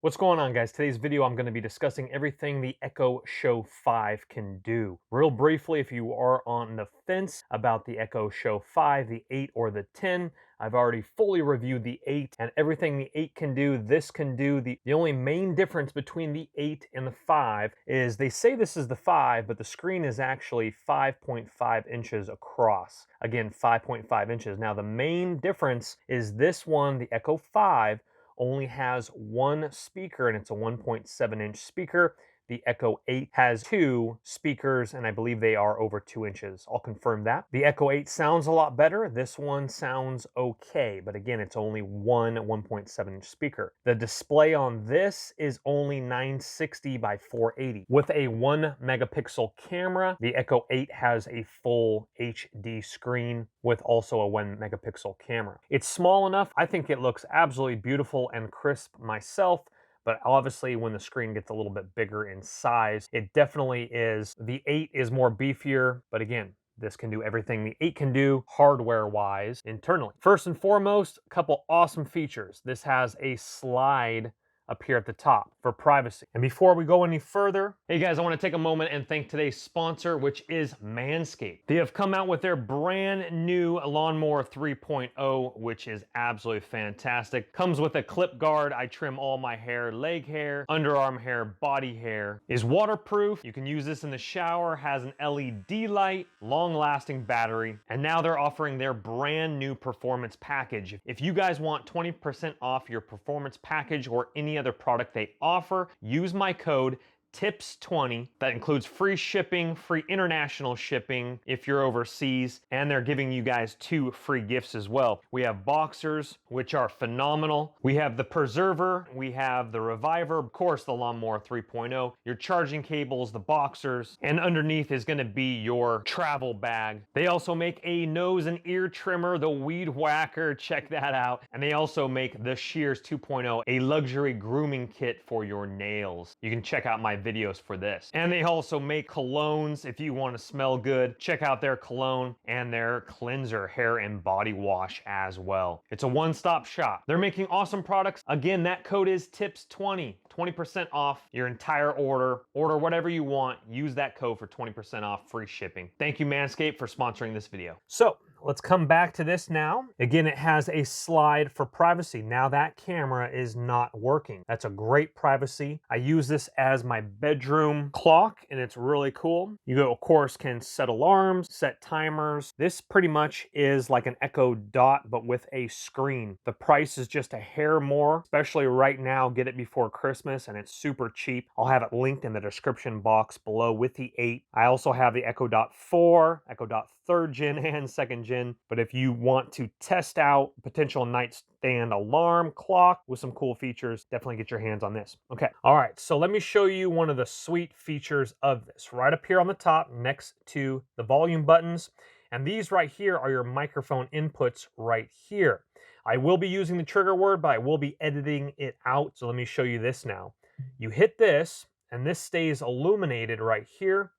What's going on, guys? Today's video I'm going to be discussing everything the Echo Show 5 can do. Real briefly, if you are on the fence about the Echo Show 5, the 8 or the 10, I've already fully reviewed the 8 and everything the 8 can do, this can do. The only main difference between the 8 and the 5 is they say this is the 5, but the screen is actually 5.5 inches across. Again, 5.5 inches. Now, the main difference is this one, the Echo 5, only has one speaker, and it's a 1.7-inch speaker. The Echo 8 has two speakers, and I believe they are over 2 inches. I'll confirm that. The Echo 8 sounds a lot better. This one sounds okay, but again, it's only one 1.7-inch speaker. The display on this is only 960 by 480. With a 1 megapixel camera, the Echo 8 has a full HD screen with also a 1 megapixel camera. It's small enough. I think it looks absolutely beautiful and crisp myself. But obviously when the screen gets a little bit bigger in size, it definitely is. The 8 is more beefier, but again, this can do everything the 8 can do hardware-wise internally. First and foremost, a couple awesome features. This has a slide up here at the top for privacy. And before we go any further, hey guys, I want to take a moment and thank today's sponsor, which is Manscaped. They have come out with their brand new Lawnmower 3.0, which is absolutely fantastic. Comes with a clip guard. I trim all my hair, leg hair, underarm hair, body hair. Is waterproof. You can use this in the shower, has an LED light, long-lasting battery, and now they're offering their brand new performance package. If you guys want 20% off your performance package or any other product they offer, use my code TIPS20. That includes free shipping, free international shipping if you're overseas, and they're giving you guys 2 free gifts as well. We have boxers, which are phenomenal. We have the Preserver, we have the Reviver, of course the Lawnmower 3.0, your charging cables, the boxers, and underneath is going to be your travel bag. They also make a nose and ear trimmer, the Weed Whacker, check that out. And they also make the Shears 2.0, a luxury grooming kit for your nails. You can check out my videos for this. And they also make colognes if you want to smell good. Check out their cologne and their cleanser, hair and body wash as well. It's a one-stop shop. They're making awesome products. Again, that code is TIPS20, 20% off your entire order. Order whatever you want. Use that code for 20% off, free shipping. Thank you, Manscaped, for sponsoring this video. So let's come back to this now. Again, it has a slide for privacy. Now that camera is not working. That's a great privacy. I use this as my bedroom clock, and it's really cool. You, of course, can set alarms, set timers. This pretty much is like an Echo Dot, but with a screen. The price is just a hair more, especially right now. Get it before Christmas, and it's super cheap. I'll have it linked in the description box below with the 8. I also have the Echo Dot 4, Echo Dot 3rd gen, and 2nd gen. But if you want to test out potential nightstand alarm clock with some cool features, definitely get your hands on this. Okay, all right, so let me show you one of the sweet features of this. Right up here on the top next to the volume buttons. And these right here are your microphone inputs right here. I will be using the trigger word, but I will be editing it out. So let me show you this now. You hit this, and this stays illuminated right here.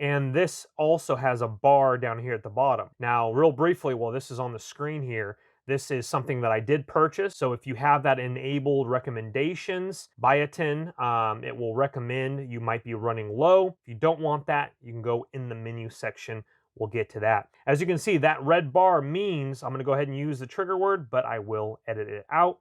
And this also has a bar down here at the bottom. Now, real briefly, while this is on the screen here, this is something that I did purchase. So if you have that enabled recommendations, biotin, it will recommend you might be running low. If you don't want that, you can go in the menu section. We'll get to that. As you can see, that red bar means I'm going to go ahead and use the trigger word, but I will edit it out.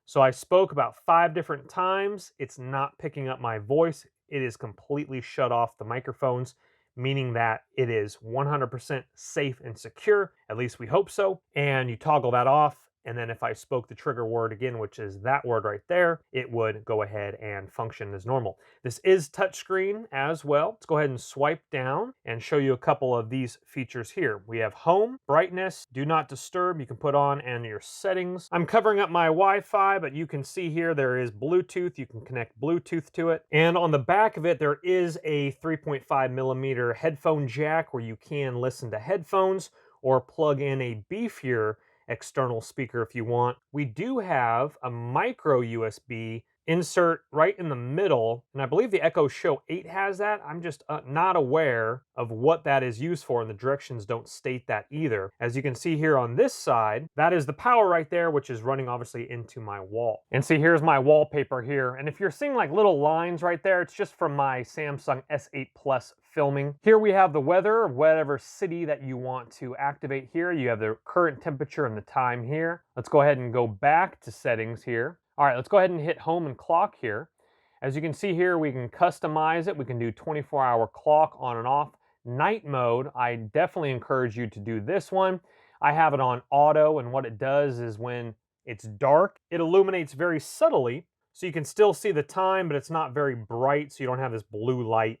So I spoke about 5 different times. It's not picking up my voice. It is completely shut off the microphones, meaning that it is 100% safe and secure. At least we hope so. And you toggle that off. And then if I spoke the trigger word again, which is that word right there, it would go ahead and function as normal. This is touchscreen as well. Let's go ahead and swipe down and show you a couple of these features here. We have home, brightness, do not disturb, you can put on, and your settings. I'm covering up my Wi-Fi, but you can see here there is Bluetooth. You can connect Bluetooth to it. And on the back of it, there is a 3.5 millimeter headphone jack where you can listen to headphones or plug in a beefier external speaker if you want. We do have a micro USB insert right in the middle, and I believe the Echo Show 8 has that. I'm just not aware of what that is used for, and the directions don't state that either. As you can see here on this side, that is the power right there, which is running obviously into my wall. And see, here's my wallpaper here, and if you're seeing like little lines right there, it's just from my Samsung S8 Plus filming. Here we have the weather of whatever city that you want to activate here. You have the current temperature and the time here. Let's go ahead and go back to settings here. All right, let's go ahead and hit home and clock here. As you can see here, we can customize it. We can do 24-hour clock on and off. Night mode, I definitely encourage you to do this one. I have it on auto, and what it does is when it's dark, it illuminates very subtly, so you can still see the time, but it's not very bright, so you don't have this blue light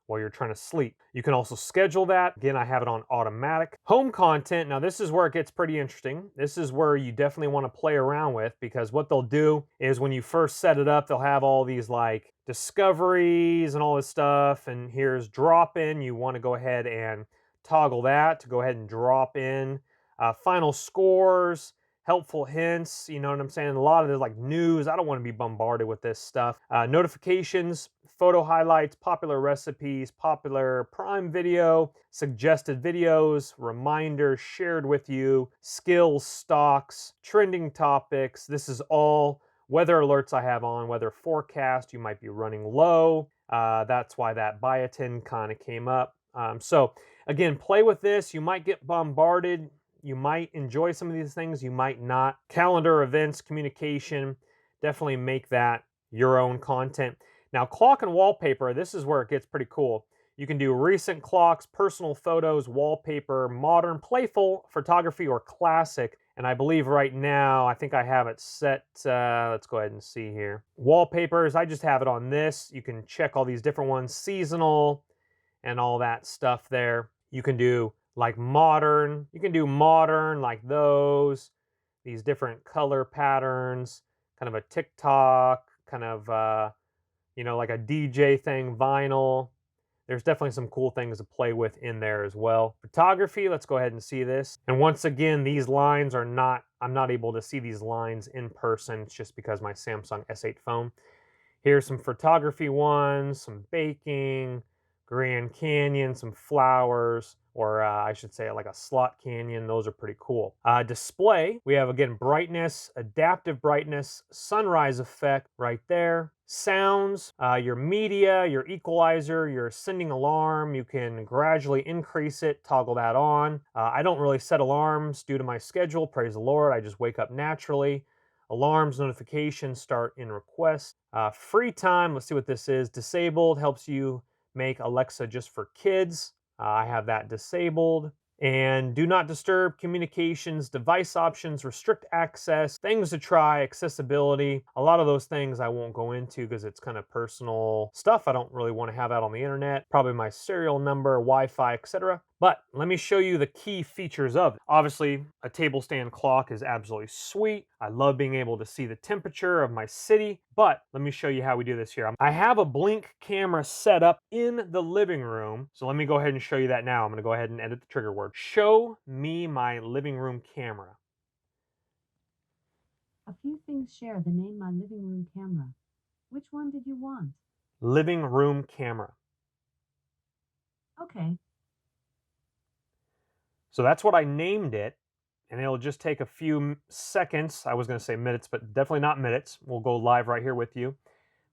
while you're trying to sleep. You can also schedule that. Again, I have it on automatic. Home content, now this is where it gets pretty interesting. This is where you definitely want to play around with, because what they'll do is when you first set it up, they'll have all these like discoveries and all this stuff, and here's drop in. You want to go ahead and toggle that to go ahead and drop in final scores, helpful hints, you know what I'm saying? A lot of the like news. I don't want to be bombarded with this stuff. Notifications, photo highlights, popular recipes, popular Prime Video, suggested videos, reminders shared with you, skills, stocks, trending topics. This is all weather alerts I have on, weather forecast. You might be running low. That's why that biotin kind of came up. So again, play with this. You might get bombarded. You might enjoy some of these things, you might not. Calendar, events, communication, definitely make that your own content. Now, clock and wallpaper, this is where it gets pretty cool. You can do recent clocks, personal photos, wallpaper, modern, playful, photography, or classic. And I believe right now, I think I have it set, let's go ahead and see here. Wallpapers, I just have it on this. You can check all these different ones, seasonal, and all that stuff there. You can do like modern, you can do modern like those, these different color patterns, kind of a TikTok, kind of, you know, like a DJ thing, vinyl. There's definitely some cool things to play with in there as well. Photography, let's go ahead and see this. And once again, these lines are not, I'm not able to see these lines in person. It's just because my Samsung S8 phone. Here's some photography ones, some baking, Grand Canyon, some flowers, or I should say like a slot canyon. Those are pretty cool. Display, we have again brightness, adaptive brightness, sunrise effect right there. Sounds, your media, your equalizer, your sending alarm, you can gradually increase it, toggle that on. I don't really set alarms due to my schedule, praise the Lord. I just wake up naturally. Alarms, notifications start in request. Free time, let's see what this is. Disabled, helps you make Alexa just for kids. I have that disabled. And do not disturb, communications, device options, restrict access, things to try, accessibility. A lot of those things I won't go into because it's kind of personal stuff. I don't really want to have out on the internet. Probably my serial number, Wi-Fi, etc. But let me show you the key features of it. Obviously, a table stand clock is absolutely sweet. I love being able to see the temperature of my city, but let me show you how we do this here. I have a blink camera set up in the living room, so let me go ahead and show you that now. I'm gonna go ahead and edit the trigger word. Show me my living room camera. A few things share the name My Living Room Camera. Which one did you want? Living room camera. Okay. So that's what I named it, and it'll just take a few seconds. I was going to say minutes, but definitely not minutes. We'll go live right here with you.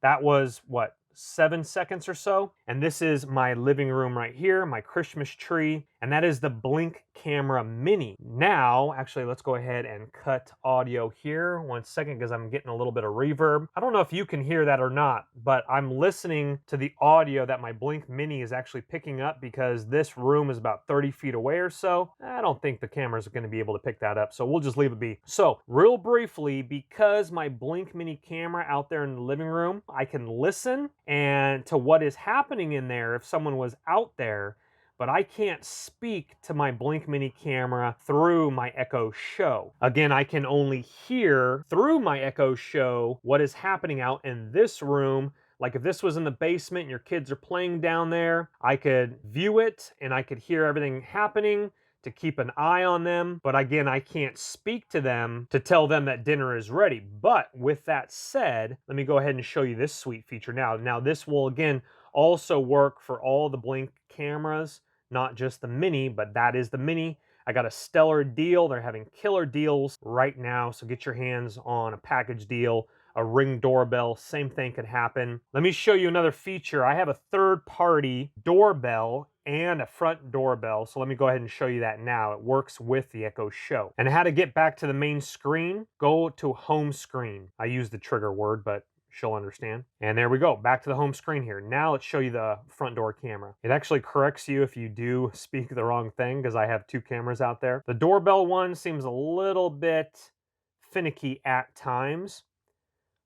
That was, what, 7 seconds or so? And this is my living room right here, my Christmas tree, and that is the Blink Camera Mini. Now, actually, let's go ahead and cut audio here. 1 second, because I'm getting a little bit of reverb. I don't know if you can hear that or not, but I'm listening to the audio that my Blink Mini is actually picking up because this room is about 30 feet away or so. I don't think the cameras are going to be able to pick that up, so we'll just leave it be. So, real briefly, because my Blink Mini camera out there in the living room, I can listen and to what is happening in there if someone was out there, but I can't speak to my Blink Mini camera through my Echo Show. Again, I can only hear through my Echo Show what is happening out in this room. Like if this was in the basement and your kids are playing down there, I could view it and I could hear everything happening to keep an eye on them. But again, I can't speak to them to tell them that dinner is ready. But with that said, let me go ahead and show you this sweet feature now. Now, this will again also work for all the Blink cameras, not just the Mini, but that is the Mini. I got a stellar deal. They're having killer deals right now, so get your hands on a package deal. A Ring doorbell, same thing could happen. Let me show you another feature. I have a third-party doorbell and a front doorbell, so let me go ahead and show you that now. It works with the Echo Show. And how to get back to the main screen, go to home screen. I use the trigger word, but she'll understand. And there we go, back to the home screen here. Now let's show you the front door camera. It actually corrects you if you do speak the wrong thing, because I have two cameras out there. The doorbell one seems a little bit finicky at times.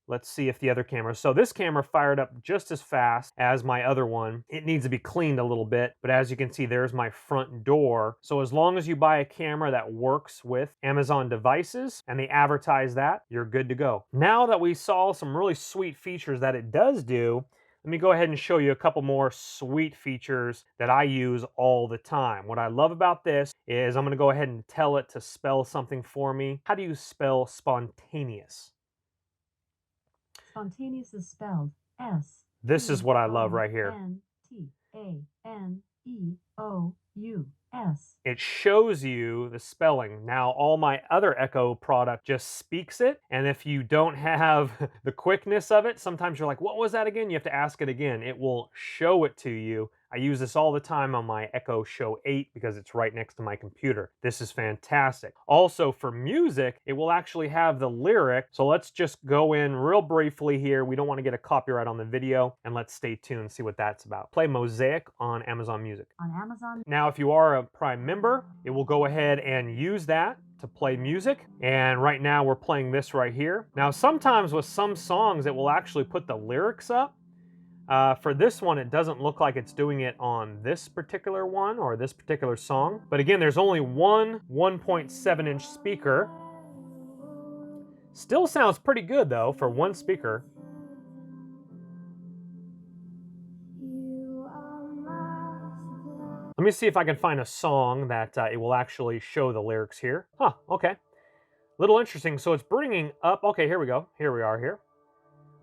Let's see if the other camera, so this camera fired up just as fast as my other one. It needs to be cleaned a little bit, but as you can see, there's my front door. So as long as you buy a camera that works with Amazon devices and they advertise that, you're good to go. Now that we saw some really sweet features that it does do, let me go ahead and show you a couple more sweet features that I use all the time. What I love about this is I'm gonna go ahead and tell it to spell something for me. How do you spell spontaneous? Spontaneous is spelled S. This is what I love right here. Spontaneous. It shows you the spelling. Now, all my other Echo product just speaks it. And if you don't have the quickness of it, sometimes you're like, what was that again? You have to ask it again. It will show it to you. I use this all the time on my Echo Show 8 because it's right next to my computer. This is fantastic. Also, for music, it will actually have the lyric. So let's just go in real briefly here. We don't want to get a copyright on the video, and let's stay tuned and see what that's about. Play Mosaic on Amazon Music. On Amazon. Now, if you are a Prime member, it will go ahead and use that to play music. And right now we're playing this right here. Now, sometimes with some songs, it will actually put the lyrics up. For this one, it doesn't look like it's doing it on this particular one or this particular song. But again, there's only one 1.7-inch speaker. Still sounds pretty good though for one speaker. Let me see if I can find a song that it will actually show the lyrics here. Huh, okay. Little interesting. So it's bringing up, okay, here we go. Here we are here.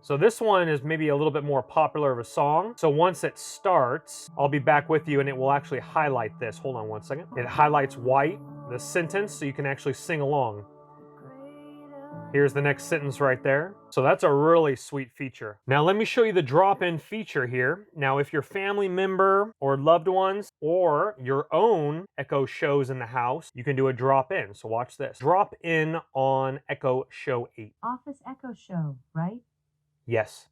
So this one is maybe a little bit more popular of a song. So once it starts, I'll be back with you and it will actually highlight this. Hold on one second. It highlights white, the sentence, so you can actually sing along. Here's the next sentence right there. So that's a really sweet feature. Now let me show you the drop-in feature here. Now if your family member or loved ones or your own Echo Shows in the house, you can do a drop-in. So watch this. Drop in on Echo Show 8. Office Echo Show, right? Yes.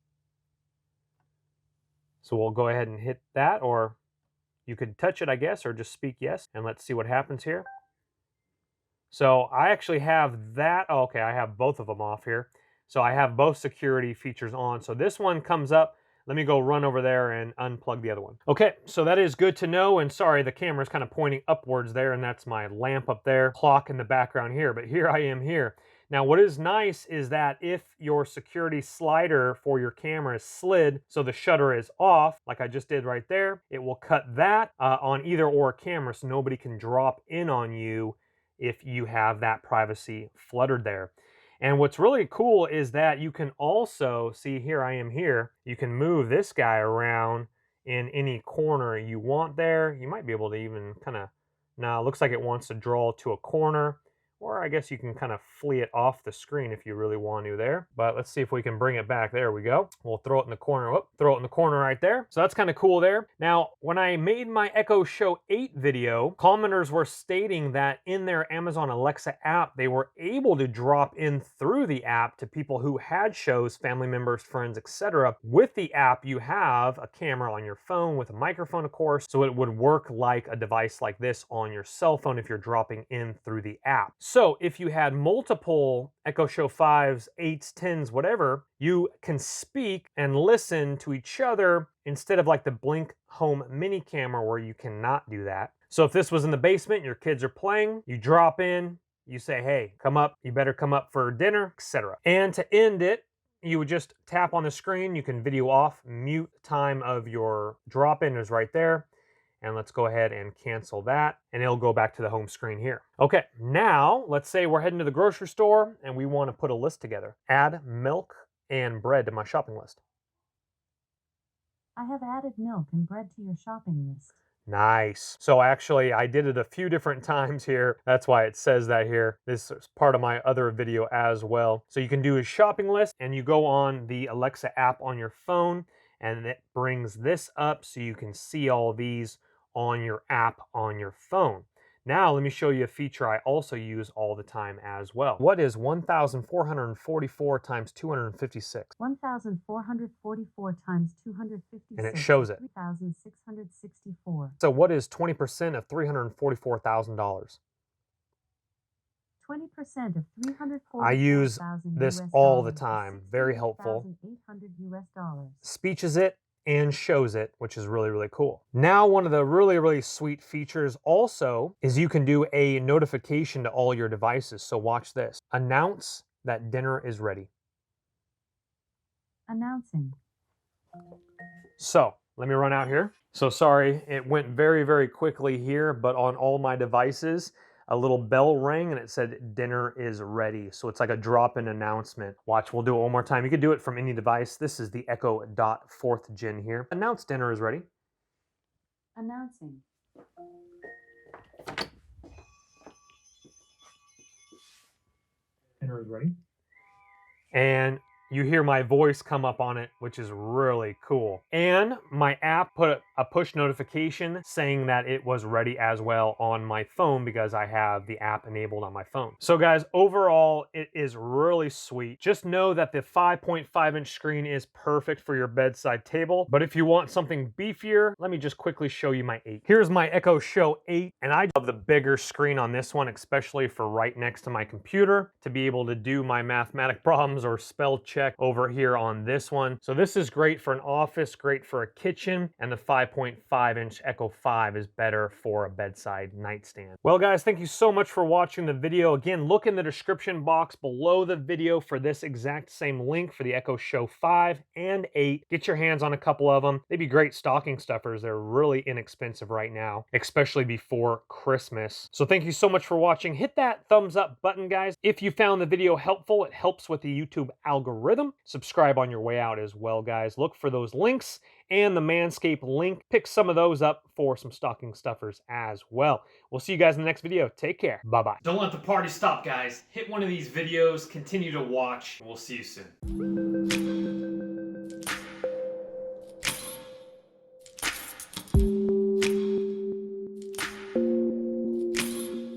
So we'll go ahead and hit that, or you could touch it, I guess, or just speak yes. And let's see what happens here. So I actually have that. Oh, okay, I have both of them off here. So I have both security features on. So this one comes up. Let me go run over there and unplug the other one. Okay, so that is good to know. And sorry, the camera's kind of pointing upwards there, and that's my lamp up there, clock in the background here. But here I am here. Now, what is nice is that if your security slider for your camera is slid, so the shutter is off, like I just did right there, it will cut that on either or camera, so nobody can drop in on you if you have that privacy fluttered there. And what's really cool is that you can also, see here I am here, you can move this guy around in any corner you want there. You might be able to even kind of, now it looks like it wants to draw to a corner. Or I guess you can kind of flee it off the screen if you really want to there. But let's see if we can bring it back. There we go. We'll throw it in the corner. Whoop, throw it in the corner right there. So that's kind of cool there. Now, when I made my Echo Show 8 video, commenters were stating that in their Amazon Alexa app, they were able to drop in through the app to people who had shows, family members, friends, etc. With the app, you have a camera on your phone with a microphone, of course, so it would work like a device like this on your cell phone if you're dropping in through the app. So if you had multiple Echo Show 5s, 8s, 10s, whatever, you can speak and listen to each other instead of like the Blink Home Mini camera where you cannot do that. So if this was in the basement, your kids are playing, you drop in, you say, hey, come up, you better come up for dinner, etc. And to end it, you would just tap on the screen, you can video off, mute time of your drop-in is right there. And let's go ahead and cancel that, and it'll go back to the home screen here. Okay, now let's say we're heading to the grocery store and we want to put a list together. Add milk and bread to my shopping list. I have added milk and bread to your shopping list. Nice. So actually, I did it a few different times here. That's why it says that here. This is part of my other video as well. So you can do a shopping list, and you go on the Alexa app on your phone, and it brings this up so you can see all these on your app on your phone. Now, let me show you a feature I also use all the time as well. What is 1,444 times 256? 1,444 times 256. And it shows it. 3,664. So what is 20% of $344,000? 20% of 344,000. I use this all the time. Very helpful. $800. Speeches it and shows it, which is really, really cool. Now, one of the really, really sweet features also is you can do a notification to all your devices. So watch this. Announce that dinner is ready. Announcing. So let me run out here. So sorry, it went very, very quickly here, but on all my devices, a little bell rang and it said dinner is ready. So it's like a drop-in announcement. Watch, we'll do it one more time. You can do it from any device. This is the Echo Dot 4th Gen here. Announce dinner is ready. Announcing. Dinner is ready. And you hear my voice come up on it, which is really cool. And my app put a push notification saying that it was ready as well on my phone because I have the app enabled on my phone. So guys, overall, it is really sweet. Just know that the 5.5-inch screen is perfect for your bedside table. But if you want something beefier, let me just quickly show you my 8. Here's my Echo Show 8, and I love the bigger screen on this one, especially for right next to my computer to be able to do my mathematic problems or spell check over here on this one. So this is great for an office, great for a kitchen, and the 5.5-inch Echo 5 is better for a bedside nightstand. Well guys, thank you so much for watching the video. Again, look in the description box below the video for this exact same link for the Echo Show 5 and 8. Get your hands on a couple of them. They'd be great stocking stuffers. They're really inexpensive right now, especially before Christmas. So thank you so much for watching. Hit that thumbs up button, guys. If you found the video helpful, it helps with the YouTube algorithm. Subscribe on your way out as well, guys. Look for those links and the Manscaped link. Pick some of those up for some stocking stuffers as well. We'll see you guys in the next video. Take care. Bye-bye. Don't let the party stop, guys. Hit one of these videos. Continue to watch. We'll see you soon.